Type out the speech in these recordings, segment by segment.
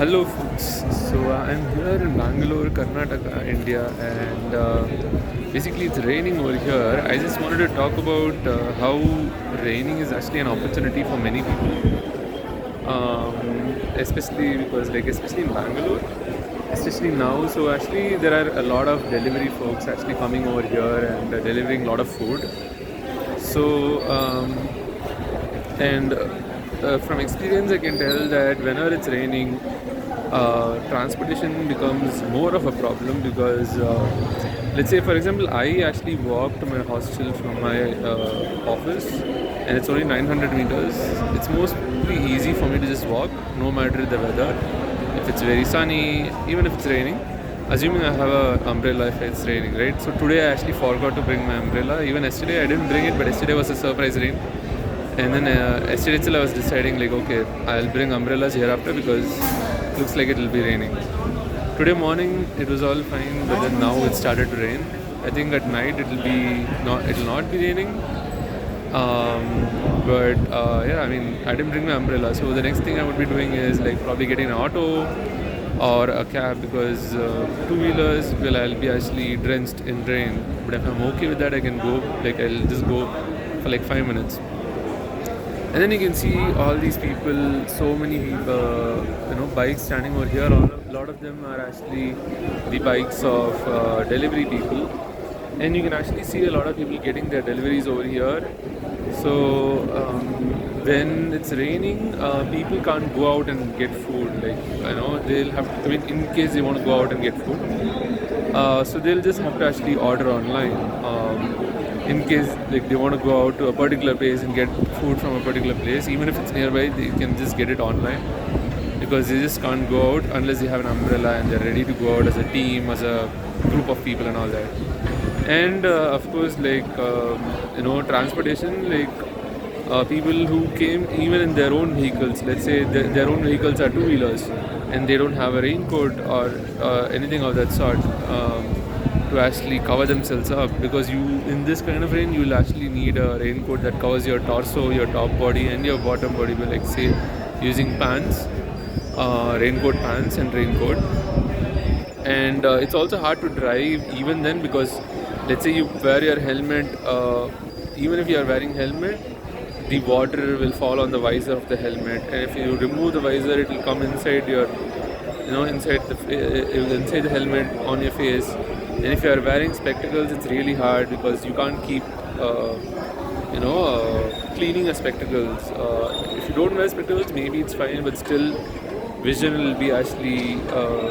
Hello, folks. So I'm here in Bangalore, Karnataka, India, and basically it's raining over here. I just wanted to talk about how raining is actually an opportunity for many people, especially because, especially in Bangalore, especially now. So actually, there are a lot of delivery folks actually coming over here and delivering a lot of food. So and from experience, I can tell that whenever it's raining, transportation becomes more of a problem because, let's say, for example, I actually walked to my hostel from my office, and it's only 900 meters. It's mostly easy for me to just walk, no matter the weather. If it's very sunny, even if it's raining, assuming I have an umbrella if it's raining, right? So today I actually forgot to bring my umbrella. Even yesterday I didn't bring it, but yesterday was a surprise rain. And then yesterday itself I was deciding like, okay, I'll bring umbrellas hereafter because it looks like it will be raining. Today morning it was all fine, but then now it started to rain. I think at night it will not be raining. But yeah, I mean, I didn't bring my umbrella, so the next thing I would be doing is like probably getting an auto or a cab because two-wheelers, well, I'll be actually drenched in rain. But if I'm okay with that, I can go. Like I'll just go for like 5 minutes. And then you can see all these people, so many people, bikes standing over here. A lot of them are actually the bikes of delivery people. And you can actually see a lot of people getting their deliveries over here. So when it's raining, people can't go out and get food. They'll have to, I mean, in case they want to go out and get food. So they'll just have to actually order online. In case like they want to go out to a particular place and get food from a particular place, even if it's nearby, they can just get it online because they just can't go out unless they have an umbrella and they're ready to go out as a team, as a group of people and all that. And of course, transportation, people who came even in their own vehicles, let's say their own vehicles are two-wheelers and they don't have a raincoat or anything of that sort. To actually cover themselves up, because you in this kind of rain you will actually need a raincoat that covers your torso, your top body and your bottom body, but like say using pants, raincoat pants and raincoat. And it's also hard to drive even then, because let's say you wear your helmet, even if you are wearing helmet, the water will fall on the visor of the helmet, and if you remove the visor it will come inside your inside the helmet on your face. And if you are wearing spectacles, it's really hard because you can't keep, cleaning your spectacles. If you don't wear spectacles, maybe it's fine, but still, vision will be actually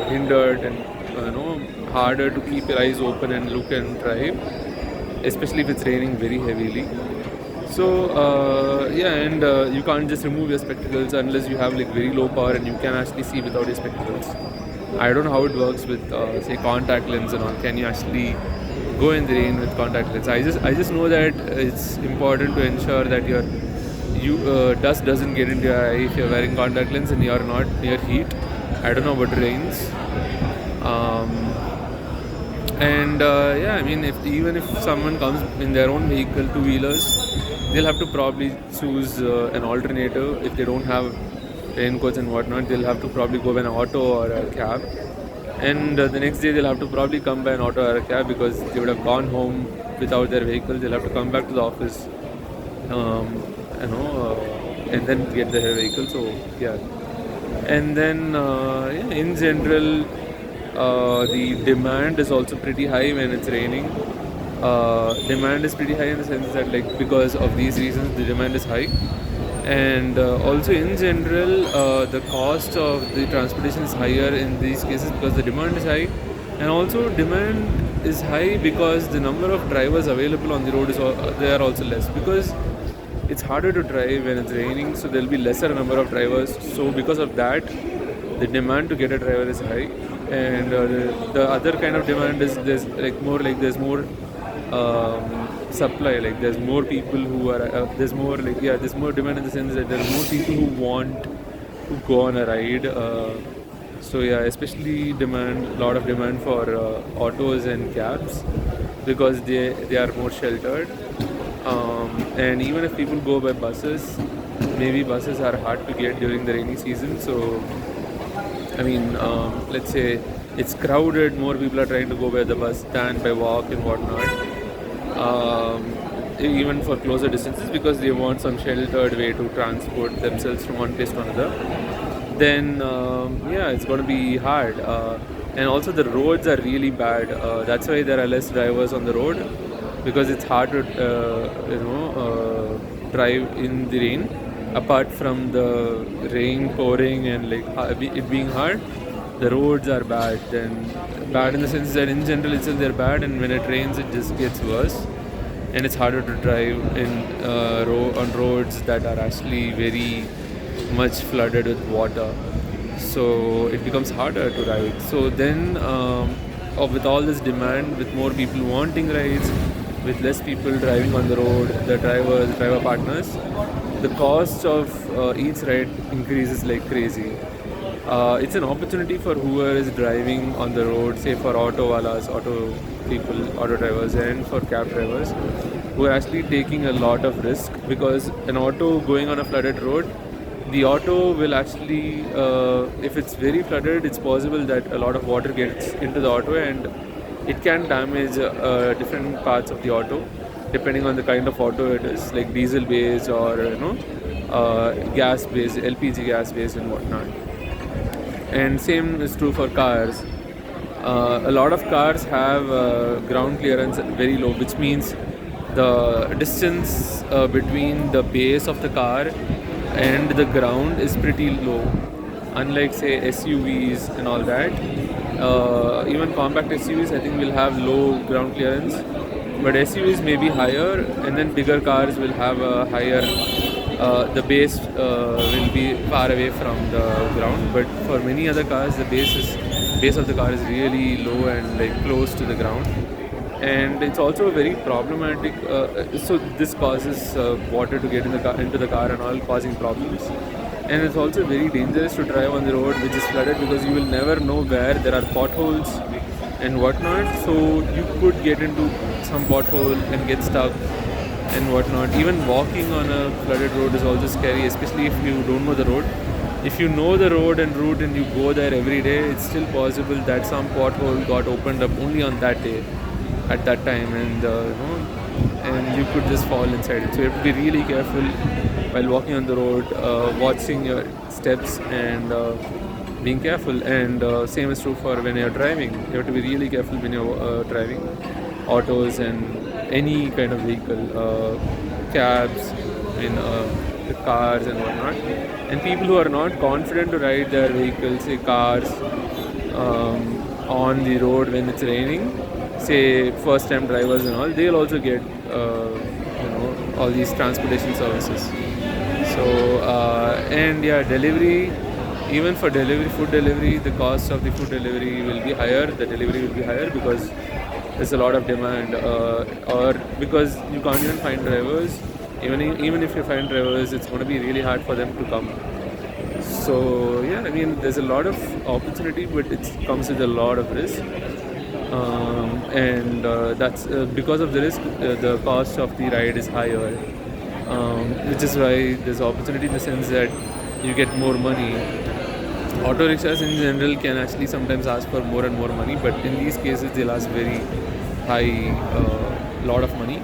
hindered, and harder to keep your eyes open and look and drive, especially if it's raining very heavily. So you can't just remove your spectacles unless you have like very low power and you can actually see without your spectacles. I don't know how it works with say contact lens and all. Can you actually go in the rain with contact lens? I just know that it's important to ensure that your dust doesn't get into your eye if you're wearing contact lens and you're not near heat. I don't know about rains. I mean, even if someone comes in their own vehicle, two-wheelers, they'll have to probably choose an alternative. If they don't have raincoats and whatnot, they'll have to probably go by an auto or a cab. And the next day they'll have to probably come by an auto or a cab because they would have gone home without their vehicle. They'll have to come back to the office, and then get their vehicle. So yeah, and then in general, the demand is also pretty high when it's raining. Demand is pretty high in the sense that because of these reasons the demand is high, and also in general the cost of the transportation is higher in these cases because the demand is high, and also demand is high because the number of drivers available on the road they are also less, because it's harder to drive when it's raining, so there will be lesser number of drivers. So because of that, the demand to get a driver is high. And the other kind of demand is there's more supply, there's more people who are there's more demand in the sense that there's more people who want to go on a ride. So yeah, especially a lot of demand for autos and cabs because they are more sheltered. And even if people go by buses, maybe buses are hard to get during the rainy season, so I mean, let's say it's crowded, more people are trying to go by the bus than by walk and whatnot. Even for closer distances, because they want some sheltered way to transport themselves from one place to another. Then yeah, it's going to be hard. And also the roads are really bad. That's why there are less drivers on the road, because it's hard to drive in the rain. Apart from the rain pouring and like it being hard, the roads are bad. Then bad in the sense that in general itself they're bad, and when it rains it just gets worse, and it's harder to drive in on roads that are actually very much flooded with water. So it becomes harder to ride. So then, with all this demand, with more people wanting rides, with less people driving on the road, the driver partners, the cost of each ride increases like crazy. It's an opportunity for whoever is driving on the road, say for auto walas, auto people, auto drivers, and for cab drivers, who are actually taking a lot of risk, because an auto going on a flooded road, the auto will actually, if it's very flooded, it's possible that a lot of water gets into the auto and it can damage different parts of the auto, depending on the kind of auto it is, like diesel based or gas based, LPG gas based and whatnot. And same is true for cars. A lot of cars have ground clearance very low, which means the distance between the base of the car and the ground is pretty low. Unlike say SUVs and all that, even compact SUVs I think will have low ground clearance, but SUVs may be higher, and then bigger cars will have a higher. The base will be far away from the ground, but for many other cars, the base of the car is really low and like close to the ground, and it's also very problematic. So this causes water to get into the car and all, causing problems. And it's also very dangerous to drive on the road which is flooded, because you will never know where there are potholes and whatnot. So you could get into some pothole and get stuck and whatnot. Even walking on a flooded road is also scary, especially if you don't know the road. If you know the road and route and you go there every day, it's still possible that some pothole got opened up only on that day, at that time, and and you could just fall inside it. So you have to be really careful while walking on the road, watching your steps and being careful. And same is true for when you're driving. You have to be really careful when you're driving autos and any kind of vehicle, cabs, cars and whatnot. And people who are not confident to ride their vehicles, say cars, on the road when it's raining, say first time drivers and all, they'll also get all these transportation services. So and yeah, delivery, even for food delivery, the cost of the food delivery will be higher, the delivery will be higher, because there's a lot of demand, or because you can't even find drivers. Even if you find drivers, it's going to be really hard for them to come. So yeah, I mean, there's a lot of opportunity, but it comes with a lot of risk. And that's because of the risk, the cost of the ride is higher, which is why there's opportunity in the sense that you get more money. Auto rickshaws in general can actually sometimes ask for more and more money, but in these cases they'll ask very high, lot of money,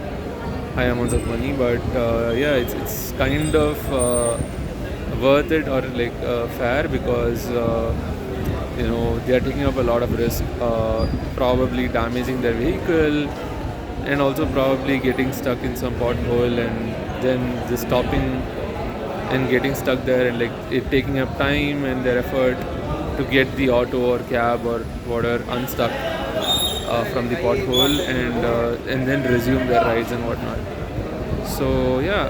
high amounts of money. But yeah, it's kind of worth it, or like fair, because they are taking up a lot of risk, probably damaging their vehicle, and also probably getting stuck in some pothole and then just stopping and getting stuck there, and like it taking up time and their effort to get the auto or cab or whatever unstuck from the pothole, and then resume their rides and whatnot. So yeah,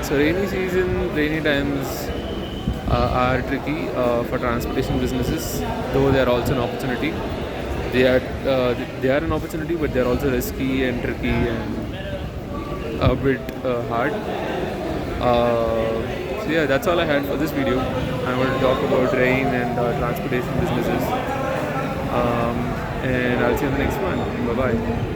so rainy times are tricky for transportation businesses, though they are also an opportunity. They are an opportunity, but they are also risky and tricky and a bit hard. So yeah, that's all I had for this video. I want to talk about rain and transportation businesses. And I'll see you in the next one. Bye bye.